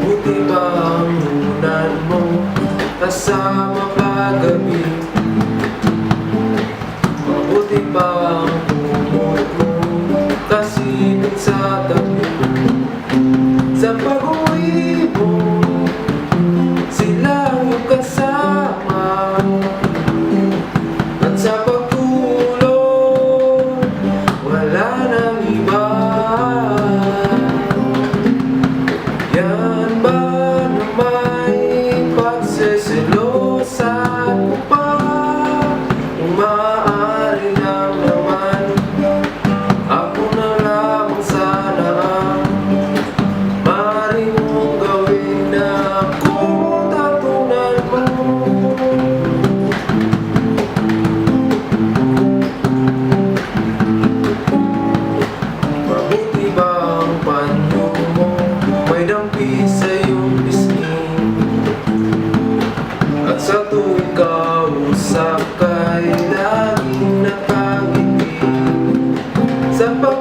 Buti ba ang unan mo kasama kagabi? Mabuti ba ang kumot mo kasilip sa tabi? Sa pag-uwi mo sila ang kasama, at sa pagtulog wala nang iba. Yan ba na may pagseselosan mo pa? Kung maaari lang naman, ako na lamang sana ang maaari mong gawin na ako tatunan mo. Mabuti ba ang panyo mo? May dampi sa iyong pisngi, at sa tuwing kausap ka'y laging nakangiti. Sa pag